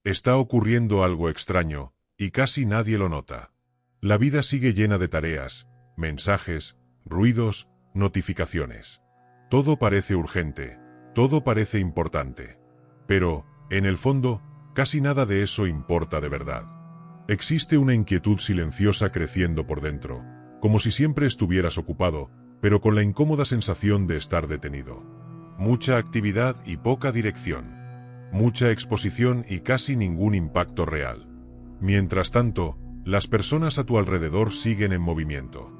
Está ocurriendo algo extraño, y casi nadie lo nota. La vida sigue llena de tareas, mensajes, ruidos, notificaciones. Todo parece urgente, todo parece importante. Pero, en el fondo, casi nada de eso importa de verdad. Existe una inquietud silenciosa creciendo por dentro, como si siempre estuvieras ocupado, pero con la incómoda sensación de estar detenido. Mucha actividad y poca dirección. Mucha exposición y casi ningún impacto real. Mientras tanto, las personas a tu alrededor siguen en movimiento.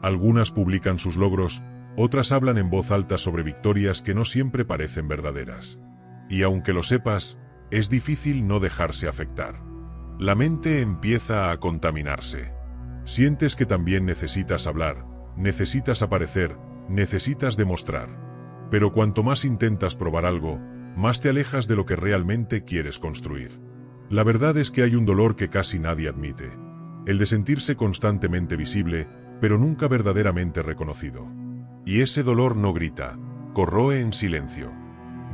Algunas publican sus logros, otras hablan en voz alta sobre victorias que no siempre parecen verdaderas. Y aunque lo sepas, es difícil no dejarse afectar. La mente empieza a contaminarse. Sientes que también necesitas hablar, necesitas aparecer, necesitas demostrar. Pero cuanto más intentas probar algo, más te alejas de lo que realmente quieres construir. La verdad es que hay un dolor que casi nadie admite. El de sentirse constantemente visible, pero nunca verdaderamente reconocido. Y ese dolor no grita, corroe en silencio.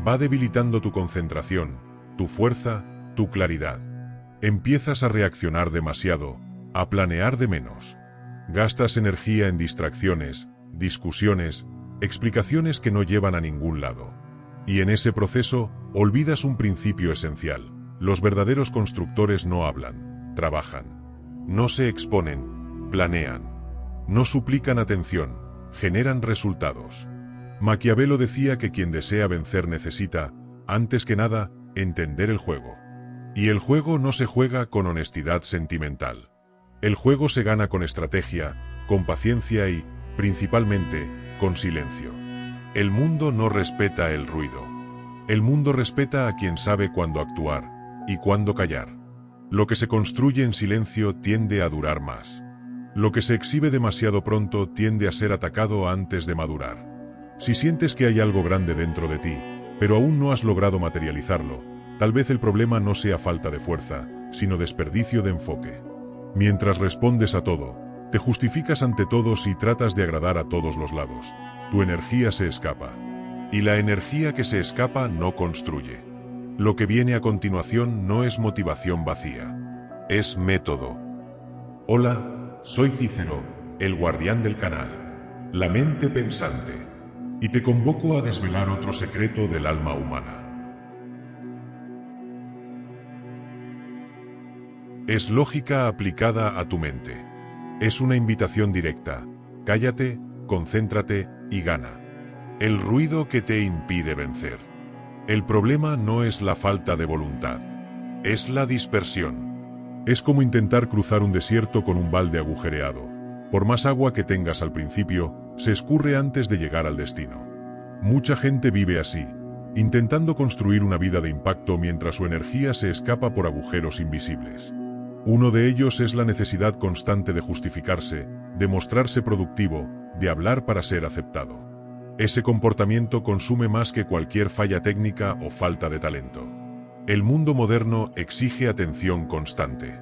Va debilitando tu concentración, tu fuerza, tu claridad. Empiezas a reaccionar demasiado, a planear de menos. Gastas energía en distracciones, discusiones, explicaciones que no llevan a ningún lado. Y en ese proceso, olvidas un principio esencial. Los verdaderos constructores no hablan, trabajan. No se exponen, planean. No suplican atención, generan resultados. Maquiavelo decía que quien desea vencer necesita, antes que nada, entender el juego. Y el juego no se juega con honestidad sentimental. El juego se gana con estrategia, con paciencia y, principalmente, con silencio. El mundo no respeta el ruido. El mundo respeta a quien sabe cuándo actuar y cuándo callar. Lo que se construye en silencio tiende a durar más. Lo que se exhibe demasiado pronto tiende a ser atacado antes de madurar. Si sientes que hay algo grande dentro de ti, pero aún no has logrado materializarlo, tal vez el problema no sea falta de fuerza, sino desperdicio de enfoque. Mientras respondes a todo, te justificas ante todos y tratas de agradar a todos los lados. Tu energía se escapa. Y la energía que se escapa no construye. Lo que viene a continuación no es motivación vacía. Es método. Hola, soy Cícero, el guardián del canal. La mente pensante. Y te convoco a desvelar otro secreto del alma humana. Es lógica aplicada a tu mente. Es una invitación directa. Cállate, concéntrate y gana. El ruido que te impide vencer. El problema no es la falta de voluntad. Es la dispersión. Es como intentar cruzar un desierto con un balde agujereado. Por más agua que tengas al principio, se escurre antes de llegar al destino. Mucha gente vive así, intentando construir una vida de impacto mientras su energía se escapa por agujeros invisibles. Uno de ellos es la necesidad constante de justificarse, de mostrarse productivo, de hablar para ser aceptado. Ese comportamiento consume más que cualquier falla técnica o falta de talento. El mundo moderno exige atención constante.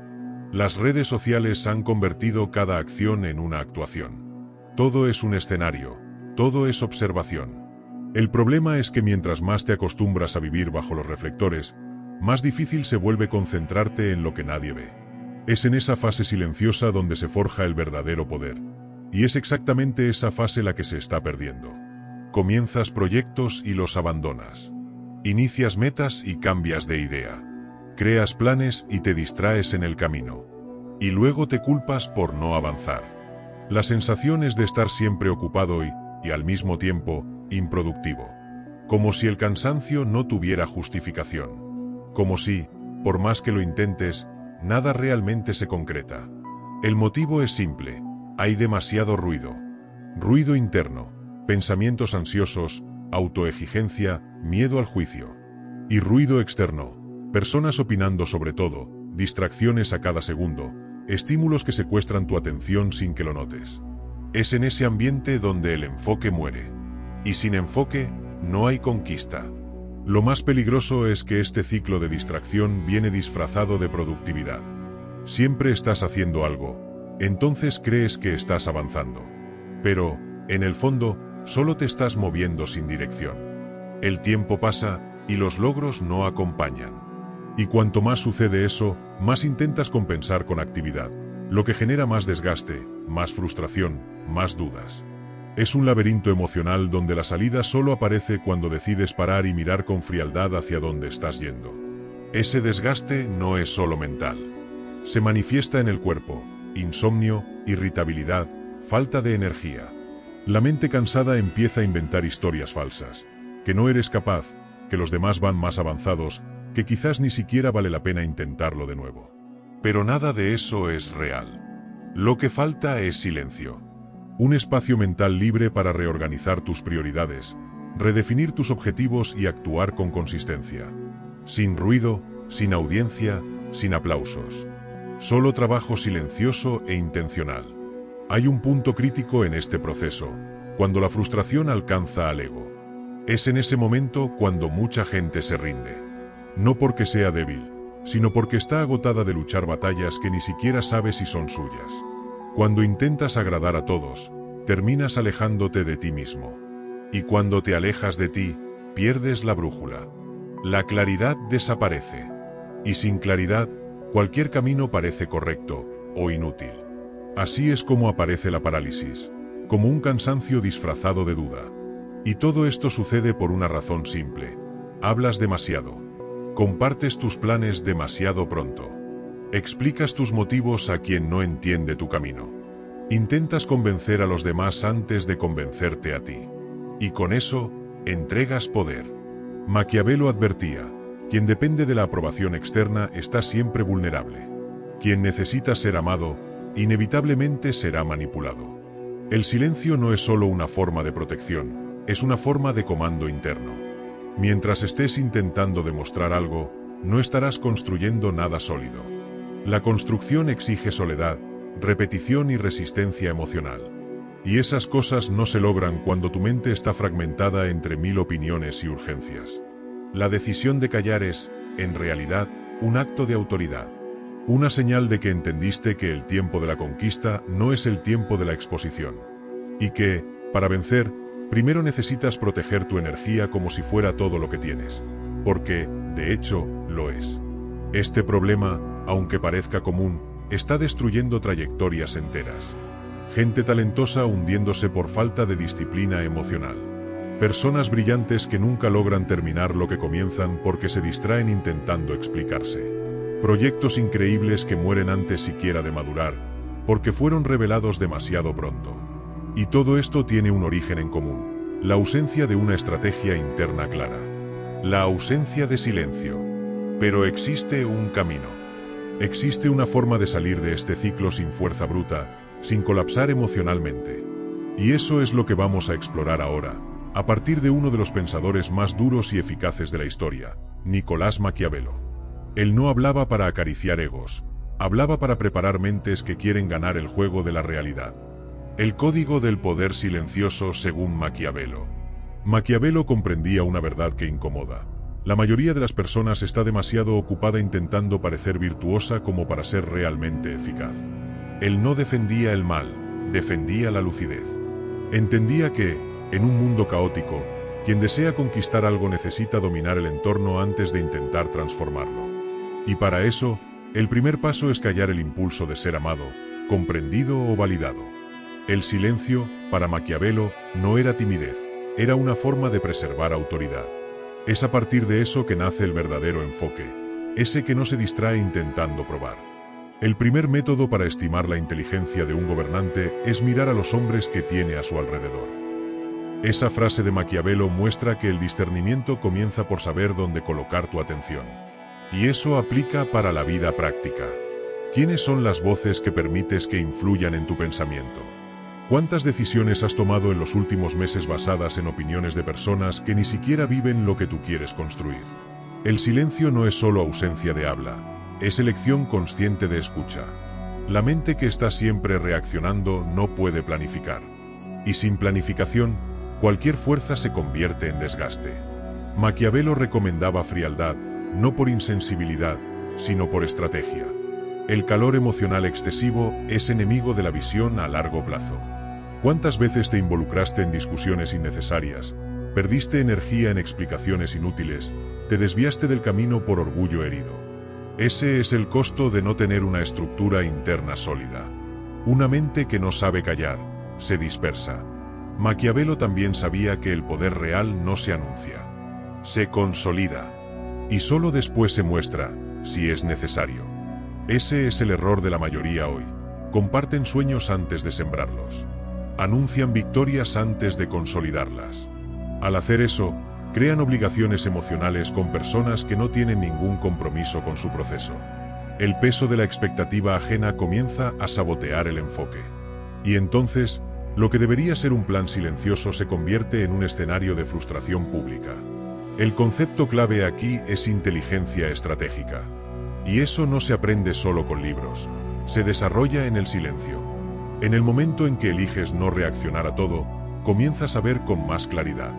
Las redes sociales han convertido cada acción en una actuación. Todo es un escenario, todo es observación. El problema es que mientras más te acostumbras a vivir bajo los reflectores, más difícil se vuelve concentrarte en lo que nadie ve. Es en esa fase silenciosa donde se forja el verdadero poder. Y es exactamente esa fase la que se está perdiendo. Comienzas proyectos y los abandonas. Inicias metas y cambias de idea. Creas planes y te distraes en el camino. Y luego te culpas por no avanzar. La sensación es de estar siempre ocupado y al mismo tiempo, improductivo. Como si el cansancio no tuviera justificación. Como si, por más que lo intentes, nada realmente se concreta. El motivo es simple. Hay demasiado ruido. Ruido interno, pensamientos ansiosos, autoexigencia, miedo al juicio. Y ruido externo, personas opinando sobre todo, distracciones a cada segundo, estímulos que secuestran tu atención sin que lo notes. Es en ese ambiente donde el enfoque muere. Y sin enfoque, no hay conquista. Lo más peligroso es que este ciclo de distracción viene disfrazado de productividad. Siempre estás haciendo algo, entonces crees que estás avanzando. Pero, en el fondo, solo te estás moviendo sin dirección. El tiempo pasa, y los logros no acompañan. Y cuanto más sucede eso, más intentas compensar con actividad, lo que genera más desgaste, más frustración, más dudas. Es un laberinto emocional donde la salida solo aparece cuando decides parar y mirar con frialdad hacia dónde estás yendo. Ese desgaste no es solo mental. Se manifiesta en el cuerpo: insomnio, irritabilidad, falta de energía. La mente cansada empieza a inventar historias falsas, que no eres capaz, que los demás van más avanzados, que quizás ni siquiera vale la pena intentarlo de nuevo. Pero nada de eso es real. Lo que falta es silencio. Un espacio mental libre para reorganizar tus prioridades, redefinir tus objetivos y actuar con consistencia. Sin ruido, sin audiencia, sin aplausos. Solo trabajo silencioso e intencional. Hay un punto crítico en este proceso, cuando la frustración alcanza al ego. Es en ese momento cuando mucha gente se rinde. No porque sea débil, sino porque está agotada de luchar batallas que ni siquiera sabe si son suyas. Cuando intentas agradar a todos, terminas alejándote de ti mismo. Y cuando te alejas de ti, pierdes la brújula. La claridad desaparece. Y sin claridad, cualquier camino parece correcto o inútil. Así es como aparece la parálisis, como un cansancio disfrazado de duda. Y todo esto sucede por una razón simple: hablas demasiado. Compartes tus planes demasiado pronto. Explicas tus motivos a quien no entiende tu camino. Intentas convencer a los demás antes de convencerte a ti. Y con eso, entregas poder. Maquiavelo advertía: quien depende de la aprobación externa está siempre vulnerable. Quien necesita ser amado, inevitablemente será manipulado. El silencio no es solo una forma de protección, es una forma de comando interno. Mientras estés intentando demostrar algo, no estarás construyendo nada sólido. La construcción exige soledad, repetición y resistencia emocional. Y esas cosas no se logran cuando tu mente está fragmentada entre 1000 opiniones y urgencias. La decisión de callar es, en realidad, un acto de autoridad. Una señal de que entendiste que el tiempo de la conquista no es el tiempo de la exposición. Y que, para vencer, primero necesitas proteger tu energía como si fuera todo lo que tienes. Porque, de hecho, lo es. Este problema, aunque parezca común, está destruyendo trayectorias enteras. Gente talentosa hundiéndose por falta de disciplina emocional. Personas brillantes que nunca logran terminar lo que comienzan porque se distraen intentando explicarse. Proyectos increíbles que mueren antes siquiera de madurar, porque fueron revelados demasiado pronto. Y todo esto tiene un origen en común: la ausencia de una estrategia interna clara. La ausencia de silencio. Pero existe un camino. Existe una forma de salir de este ciclo sin fuerza bruta, sin colapsar emocionalmente. Y eso es lo que vamos a explorar ahora, a partir de uno de los pensadores más duros y eficaces de la historia, Nicolás Maquiavelo. Él no hablaba para acariciar egos, hablaba para preparar mentes que quieren ganar el juego de la realidad. El código del poder silencioso según Maquiavelo. Maquiavelo comprendía una verdad que incomoda. La mayoría de las personas está demasiado ocupada intentando parecer virtuosa como para ser realmente eficaz. Él no defendía el mal, defendía la lucidez. Entendía que, en un mundo caótico, quien desea conquistar algo necesita dominar el entorno antes de intentar transformarlo. Y para eso, el primer paso es callar el impulso de ser amado, comprendido o validado. El silencio, para Maquiavelo, no era timidez, era una forma de preservar autoridad. Es a partir de eso que nace el verdadero enfoque, ese que no se distrae intentando probar. El primer método para estimar la inteligencia de un gobernante es mirar a los hombres que tiene a su alrededor. Esa frase de Maquiavelo muestra que el discernimiento comienza por saber dónde colocar tu atención. Y eso aplica para la vida práctica. ¿Quiénes son las voces que permites que influyan en tu pensamiento? ¿Cuántas decisiones has tomado en los últimos meses basadas en opiniones de personas que ni siquiera viven lo que tú quieres construir? El silencio no es solo ausencia de habla, es elección consciente de escucha. La mente que está siempre reaccionando no puede planificar. Y sin planificación, cualquier fuerza se convierte en desgaste. Maquiavelo recomendaba frialdad, no por insensibilidad, sino por estrategia. El calor emocional excesivo es enemigo de la visión a largo plazo. ¿Cuántas veces te involucraste en discusiones innecesarias, perdiste energía en explicaciones inútiles, te desviaste del camino por orgullo herido? Ese es el costo de no tener una estructura interna sólida. Una mente que no sabe callar, se dispersa. Maquiavelo también sabía que el poder real no se anuncia. Se consolida. Y solo después se muestra, si es necesario. Ese es el error de la mayoría hoy. Comparten sueños antes de sembrarlos. Anuncian victorias antes de consolidarlas. Al hacer eso, crean obligaciones emocionales con personas que no tienen ningún compromiso con su proceso. El peso de la expectativa ajena comienza a sabotear el enfoque. Y entonces, lo que debería ser un plan silencioso se convierte en un escenario de frustración pública. El concepto clave aquí es inteligencia estratégica. Y eso no se aprende solo con libros. Se desarrolla en el silencio. En el momento en que eliges no reaccionar a todo, comienzas a ver con más claridad.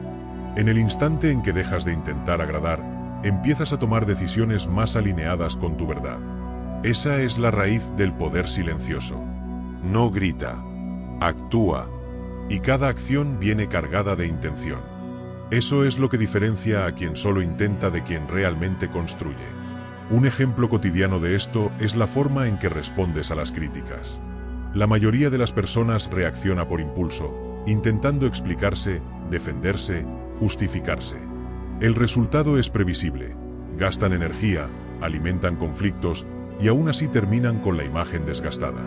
En el instante en que dejas de intentar agradar, empiezas a tomar decisiones más alineadas con tu verdad. Esa es la raíz del poder silencioso. No grita, actúa, y cada acción viene cargada de intención. Eso es lo que diferencia a quien solo intenta de quien realmente construye. Un ejemplo cotidiano de esto es la forma en que respondes a las críticas. La mayoría de las personas reacciona por impulso, intentando explicarse, defenderse, justificarse. El resultado es previsible. Gastan energía, alimentan conflictos y aún así terminan con la imagen desgastada.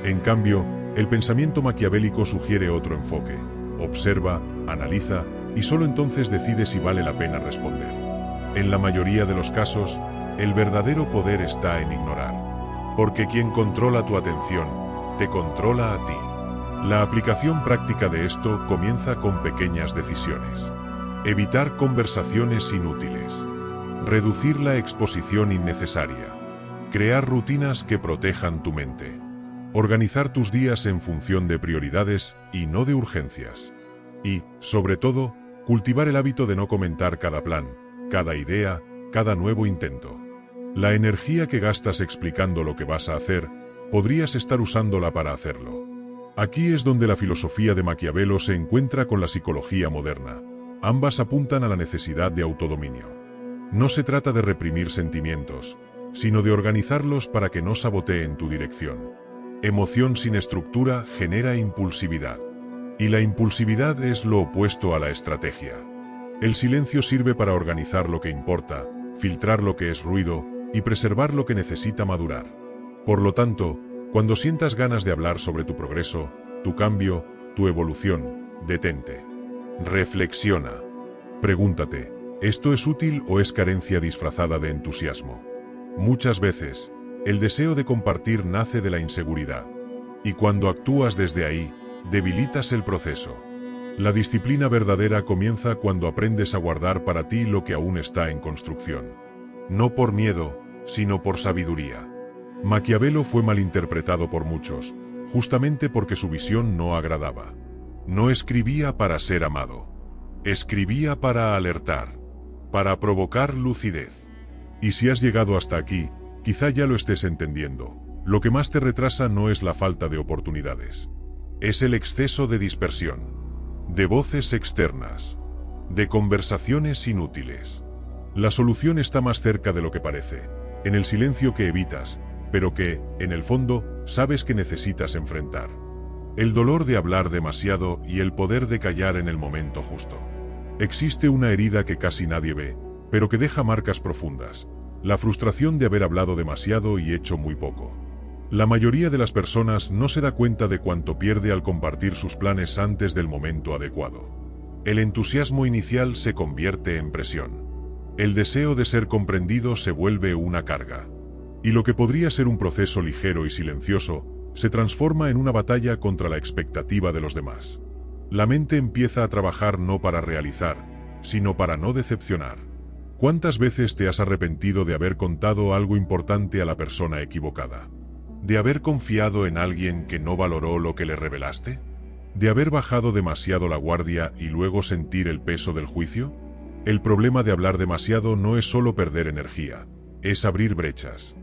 En cambio, el pensamiento maquiavélico sugiere otro enfoque. Observa, analiza y solo entonces decide si vale la pena responder. En la mayoría de los casos, el verdadero poder está en ignorar. Porque quien controla tu atención, te controla a ti. La aplicación práctica de esto comienza con pequeñas decisiones. Evitar conversaciones inútiles. Reducir la exposición innecesaria. Crear rutinas que protejan tu mente. Organizar tus días en función de prioridades y no de urgencias. Y, sobre todo, cultivar el hábito de no comentar cada plan, cada idea, cada nuevo intento. La energía que gastas explicando lo que vas a hacer, podrías estar usándola para hacerlo. Aquí es donde la filosofía de Maquiavelo se encuentra con la psicología moderna. Ambas apuntan a la necesidad de autodominio. No se trata de reprimir sentimientos, sino de organizarlos para que no saboteen tu dirección. Emoción sin estructura genera impulsividad. Y la impulsividad es lo opuesto a la estrategia. El silencio sirve para organizar lo que importa, filtrar lo que es ruido y preservar lo que necesita madurar. Por lo tanto, cuando sientas ganas de hablar sobre tu progreso, tu cambio, tu evolución, detente. Reflexiona. Pregúntate, ¿esto es útil o es carencia disfrazada de entusiasmo? Muchas veces, el deseo de compartir nace de la inseguridad. Y cuando actúas desde ahí, debilitas el proceso. La disciplina verdadera comienza cuando aprendes a guardar para ti lo que aún está en construcción. No por miedo, sino por sabiduría. Maquiavelo fue malinterpretado por muchos, justamente porque su visión no agradaba. No escribía para ser amado. Escribía para alertar, para provocar lucidez. Y si has llegado hasta aquí, quizá ya lo estés entendiendo. Lo que más te retrasa no es la falta de oportunidades. Es el exceso de dispersión, de voces externas, de conversaciones inútiles. La solución está más cerca de lo que parece, en el silencio que evitas, pero que, en el fondo, sabes que necesitas enfrentar. El dolor de hablar demasiado y el poder de callar en el momento justo. Existe una herida que casi nadie ve, pero que deja marcas profundas. La frustración de haber hablado demasiado y hecho muy poco. La mayoría de las personas no se da cuenta de cuánto pierde al compartir sus planes antes del momento adecuado. El entusiasmo inicial se convierte en presión. El deseo de ser comprendido se vuelve una carga. Y lo que podría ser un proceso ligero y silencioso, se transforma en una batalla contra la expectativa de los demás. La mente empieza a trabajar no para realizar, sino para no decepcionar. ¿Cuántas veces te has arrepentido de haber contado algo importante a la persona equivocada? ¿De haber confiado en alguien que no valoró lo que le revelaste? ¿De haber bajado demasiado la guardia y luego sentir el peso del juicio? El problema de hablar demasiado no es solo perder energía, es abrir brechas.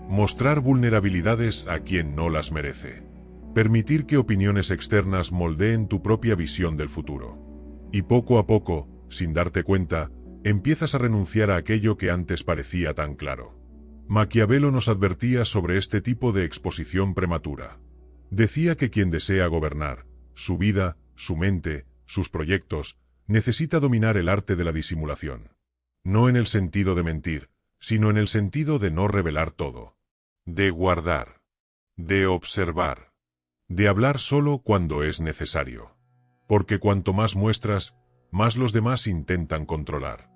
Mostrar vulnerabilidades a quien no las merece. Permitir que opiniones externas moldeen tu propia visión del futuro. Y poco a poco, sin darte cuenta, empiezas a renunciar a aquello que antes parecía tan claro. Maquiavelo nos advertía sobre este tipo de exposición prematura. Decía que quien desea gobernar su vida, su mente, sus proyectos, necesita dominar el arte de la disimulación. No en el sentido de mentir, sino en el sentido de no revelar todo. De guardar. De observar. De hablar solo cuando es necesario. Porque cuanto más muestras, más los demás intentan controlar.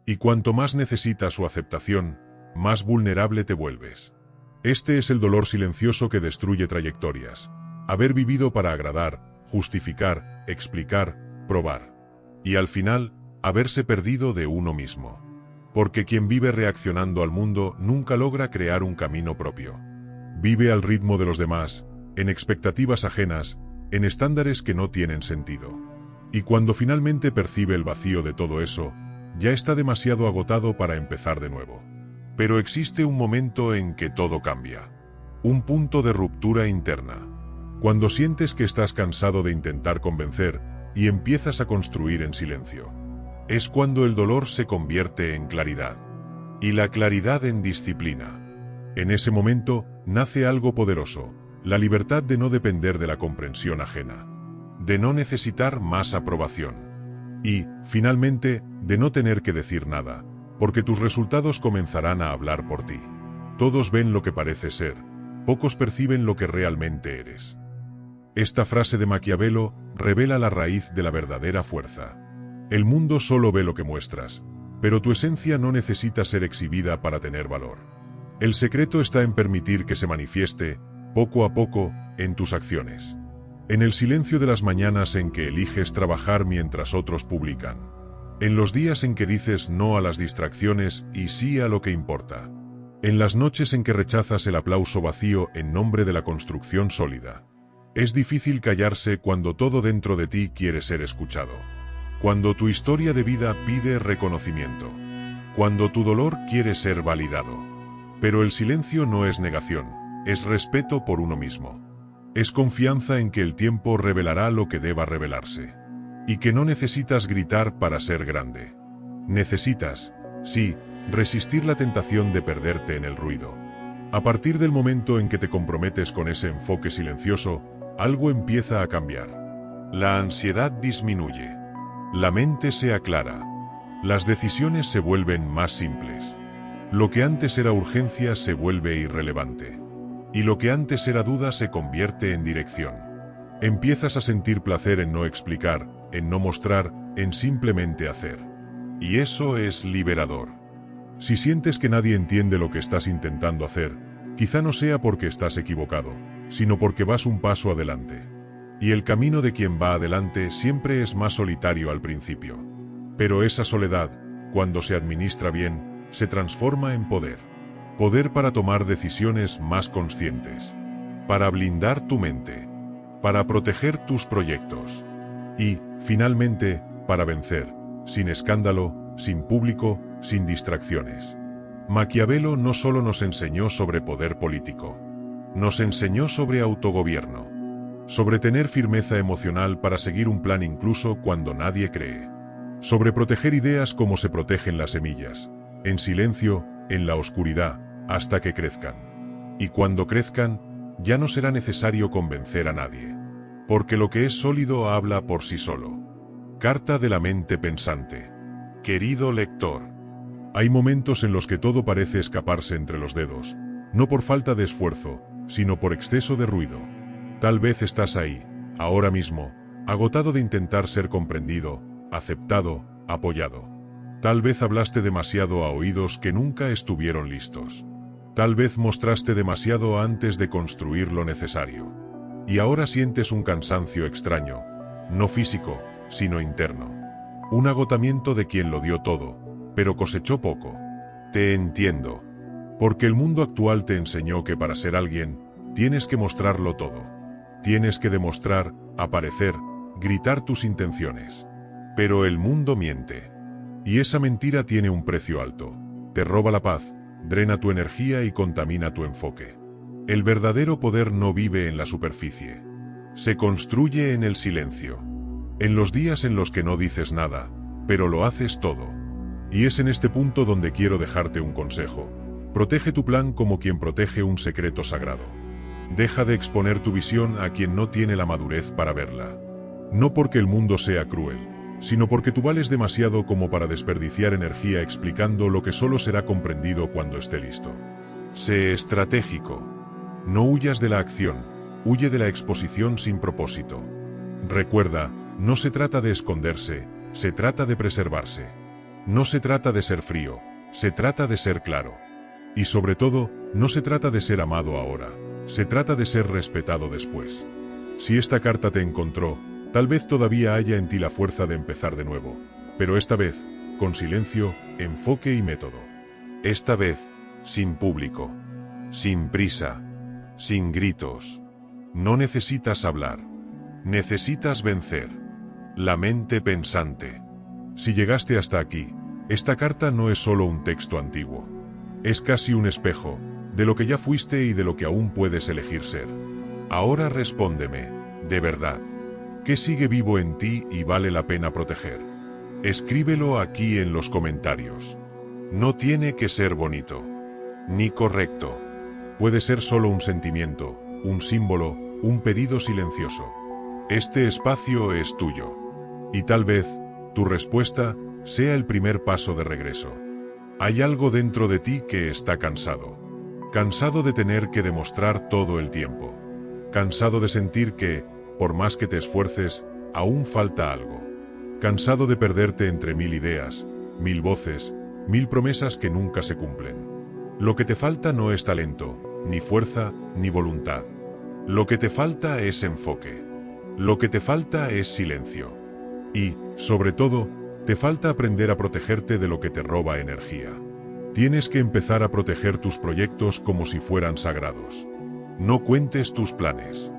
Y cuanto más necesitas su aceptación, más vulnerable te vuelves. Este es el dolor silencioso que destruye trayectorias. Haber vivido para agradar, justificar, explicar, probar. Y al final, haberse perdido de uno mismo. Porque quien vive reaccionando al mundo nunca logra crear un camino propio. Vive al ritmo de los demás, en expectativas ajenas, en estándares que no tienen sentido. Y cuando finalmente percibe el vacío de todo eso, ya está demasiado agotado para empezar de nuevo. Pero existe un momento en que todo cambia. Un punto de ruptura interna. Cuando sientes que estás cansado de intentar convencer y empiezas a construir en silencio. Es cuando el dolor se convierte en claridad. Y la claridad en disciplina. En ese momento, nace algo poderoso, la libertad de no depender de la comprensión ajena. De no necesitar más aprobación. Y, finalmente, de no tener que decir nada, porque tus resultados comenzarán a hablar por ti. Todos ven lo que pareces ser, pocos perciben lo que realmente eres. Esta frase de Maquiavelo revela la raíz de la verdadera fuerza. El mundo solo ve lo que muestras, pero tu esencia no necesita ser exhibida para tener valor. El secreto está en permitir que se manifieste, poco a poco, en tus acciones. En el silencio de las mañanas en que eliges trabajar mientras otros publican. En los días en que dices no a las distracciones y sí a lo que importa. En las noches en que rechazas el aplauso vacío en nombre de la construcción sólida. Es difícil callarse cuando todo dentro de ti quiere ser escuchado. Cuando tu historia de vida pide reconocimiento. Cuando tu dolor quiere ser validado. Pero el silencio no es negación, es respeto por uno mismo. Es confianza en que el tiempo revelará lo que deba revelarse. Y que no necesitas gritar para ser grande. Necesitas, sí, resistir la tentación de perderte en el ruido. A partir del momento en que te comprometes con ese enfoque silencioso, algo empieza a cambiar. La ansiedad disminuye. La mente se aclara. Las decisiones se vuelven más simples. Lo que antes era urgencia se vuelve irrelevante. Y lo que antes era duda se convierte en dirección. Empiezas a sentir placer en no explicar, en no mostrar, en simplemente hacer. Y eso es liberador. Si sientes que nadie entiende lo que estás intentando hacer, quizá no sea porque estás equivocado, sino porque vas un paso adelante. Y el camino de quien va adelante siempre es más solitario al principio. Pero esa soledad, cuando se administra bien, se transforma en poder. Poder para tomar decisiones más conscientes. Para blindar tu mente. Para proteger tus proyectos. Y, finalmente, para vencer, sin escándalo, sin público, sin distracciones. Maquiavelo no solo nos enseñó sobre poder político. Nos enseñó sobre autogobierno. Sobre tener firmeza emocional para seguir un plan incluso cuando nadie cree. Sobre proteger ideas como se protegen las semillas. En silencio, en la oscuridad, hasta que crezcan. Y cuando crezcan, ya no será necesario convencer a nadie. Porque lo que es sólido habla por sí solo. Carta de la mente pensante. Querido lector. Hay momentos en los que todo parece escaparse entre los dedos, no por falta de esfuerzo, sino por exceso de ruido. Tal vez estás ahí, ahora mismo, agotado de intentar ser comprendido, aceptado, apoyado. Tal vez hablaste demasiado a oídos que nunca estuvieron listos. Tal vez mostraste demasiado antes de construir lo necesario. Y ahora sientes un cansancio extraño, no físico, sino interno. Un agotamiento de quien lo dio todo, pero cosechó poco. Te entiendo. Porque el mundo actual te enseñó que para ser alguien, tienes que mostrarlo todo. Tienes que demostrar, aparecer, gritar tus intenciones. Pero el mundo miente. Y esa mentira tiene un precio alto. Te roba la paz, drena tu energía y contamina tu enfoque. El verdadero poder no vive en la superficie. Se construye en el silencio. En los días en los que no dices nada, pero lo haces todo. Y es en este punto donde quiero dejarte un consejo. Protege tu plan como quien protege un secreto sagrado. Deja de exponer tu visión a quien no tiene la madurez para verla. No porque el mundo sea cruel, sino porque tú vales demasiado como para desperdiciar energía explicando lo que solo será comprendido cuando esté listo. Sé estratégico. No huyas de la acción, huye de la exposición sin propósito. Recuerda, no se trata de esconderse, se trata de preservarse. No se trata de ser frío, se trata de ser claro. Y sobre todo, no se trata de ser amado ahora, se trata de ser respetado después. Si esta carta te encontró, tal vez todavía haya en ti la fuerza de empezar de nuevo, pero esta vez, con silencio, enfoque y método. Esta vez, sin público, sin prisa, sin gritos. No necesitas hablar, necesitas vencer. La mente pensante. Si llegaste hasta aquí, esta carta no es solo un texto antiguo. Es casi un espejo, de lo que ya fuiste y de lo que aún puedes elegir ser. Ahora respóndeme, de verdad. ¿Qué sigue vivo en ti y vale la pena proteger? Escríbelo aquí en los comentarios. No tiene que ser bonito, ni correcto. Puede ser solo un sentimiento, un símbolo, un pedido silencioso. Este espacio es tuyo. Y tal vez, tu respuesta, sea el primer paso de regreso. Hay algo dentro de ti que está cansado. Cansado de tener que demostrar todo el tiempo. Cansado de sentir que, por más que te esfuerces, aún falta algo. Cansado de perderte entre mil ideas, mil voces, mil promesas que nunca se cumplen. Lo que te falta no es talento, ni fuerza, ni voluntad. Lo que te falta es enfoque. Lo que te falta es silencio. Y, sobre todo, te falta aprender a protegerte de lo que te roba energía. Tienes que empezar a proteger tus proyectos como si fueran sagrados. No cuentes tus planes.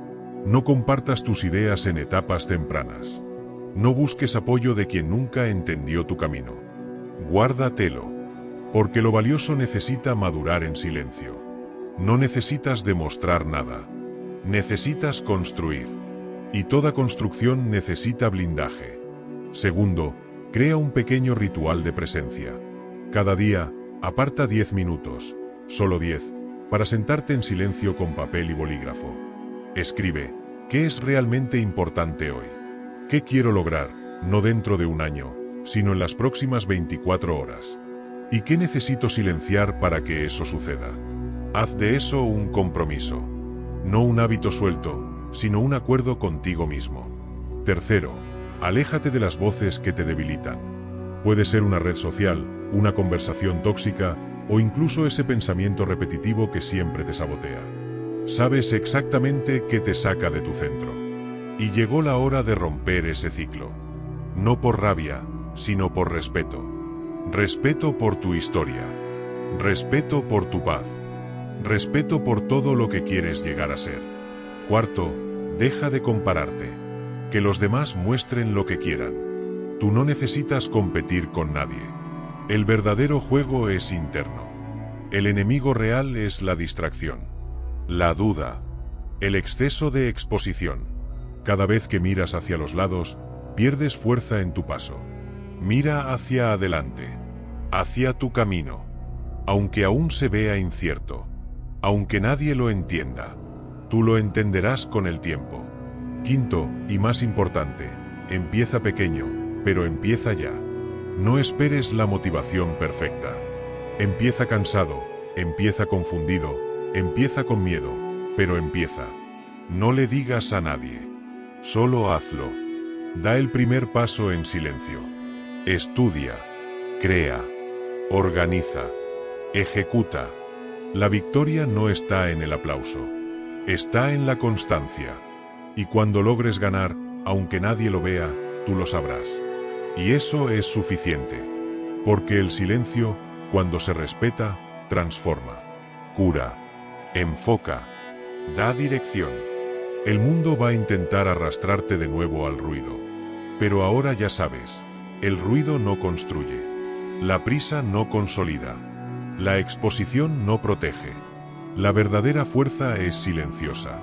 No compartas tus ideas en etapas tempranas. No busques apoyo de quien nunca entendió tu camino. Guárdatelo. Porque lo valioso necesita madurar en silencio. No necesitas demostrar nada. Necesitas construir. Y toda construcción necesita blindaje. Segundo, crea un pequeño ritual de presencia. Cada día, aparta 10 minutos, solo 10, para sentarte en silencio con papel y bolígrafo. Escribe, ¿qué es realmente importante hoy? ¿Qué quiero lograr, no dentro de un año, sino en las próximas 24 horas? ¿Y qué necesito silenciar para que eso suceda? Haz de eso un compromiso. No un hábito suelto, sino un acuerdo contigo mismo. Tercero, aléjate de las voces que te debilitan. Puede ser una red social, una conversación tóxica, o incluso ese pensamiento repetitivo que siempre te sabotea. Sabes exactamente qué te saca de tu centro. Y llegó la hora de romper ese ciclo. No por rabia, sino por respeto. Respeto por tu historia. Respeto por tu paz. Respeto por todo lo que quieres llegar a ser. Cuarto, deja de compararte. Que los demás muestren lo que quieran. Tú no necesitas competir con nadie. El verdadero juego es interno. El enemigo real es la distracción, la duda, el exceso de exposición. Cada vez que miras hacia los lados, pierdes fuerza en tu paso. Mira hacia adelante, hacia tu camino. Aunque aún se vea incierto, aunque nadie lo entienda, tú lo entenderás con el tiempo. Quinto, y más importante, empieza pequeño, pero empieza ya. No esperes la motivación perfecta. Empieza cansado, empieza confundido, empieza con miedo, pero empieza. No le digas a nadie. Solo hazlo. Da el primer paso en silencio. Estudia, crea, organiza, ejecuta. La victoria no está en el aplauso. Está en la constancia. Y cuando logres ganar, aunque nadie lo vea, tú lo sabrás. Y eso es suficiente. Porque el silencio, cuando se respeta, transforma, cura, enfoca, da dirección. El mundo va a intentar arrastrarte de nuevo al ruido. Pero ahora ya sabes, el ruido no construye. La prisa no consolida. La exposición no protege. La verdadera fuerza es silenciosa.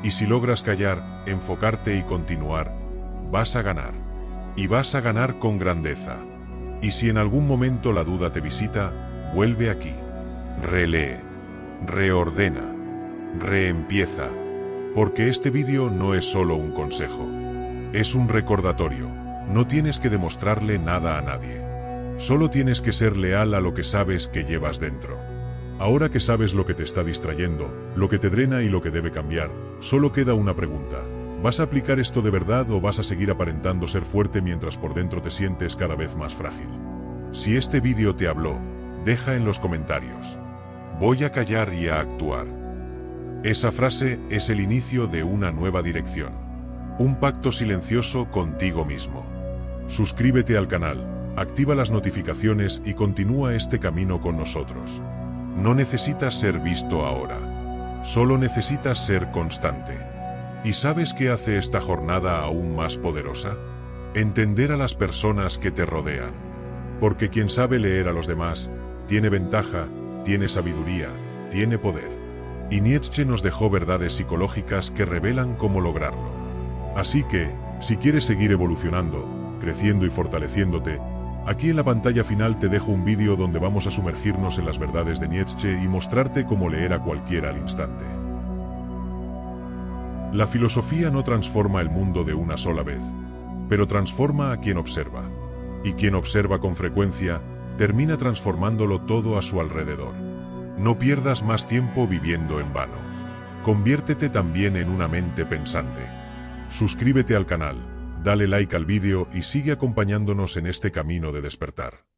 Y si logras callar, enfocarte y continuar, vas a ganar. Y vas a ganar con grandeza. Y si en algún momento la duda te visita, vuelve aquí. relee, reordena, reempieza, porque este vídeo no es solo un consejo, es un recordatorio. No tienes que demostrarle nada a nadie. Solo tienes que ser leal a lo que sabes que llevas dentro. Ahora que sabes lo que te está distrayendo, lo que te drena y lo que debe cambiar, solo queda una pregunta. ¿Vas a aplicar esto de verdad o vas a seguir aparentando ser fuerte mientras por dentro te sientes cada vez más frágil? Si este vídeo te habló, deja en los comentarios. Voy a callar y a actuar. Esa frase es el inicio de una nueva dirección. Un pacto silencioso contigo mismo. Suscríbete al canal, activa las notificaciones y continúa este camino con nosotros. No necesitas ser visto ahora. Solo necesitas ser constante. ¿Y sabes qué hace esta jornada aún más poderosa? Entender a las personas que te rodean. Porque quien sabe leer a los demás, tiene ventaja, tiene sabiduría, tiene poder. Y Nietzsche nos dejó verdades psicológicas que revelan cómo lograrlo. Así que, si quieres seguir evolucionando, creciendo y fortaleciéndote, aquí en la pantalla final te dejo un vídeo donde vamos a sumergirnos en las verdades de Nietzsche y mostrarte cómo leer a cualquiera al instante. La filosofía no transforma el mundo de una sola vez, pero transforma a quien observa. Y quien observa con frecuencia, termina transformándolo todo a su alrededor. No pierdas más tiempo viviendo en vano. Conviértete también en una mente pensante. Suscríbete al canal, dale like al vídeo y sigue acompañándonos en este camino de despertar.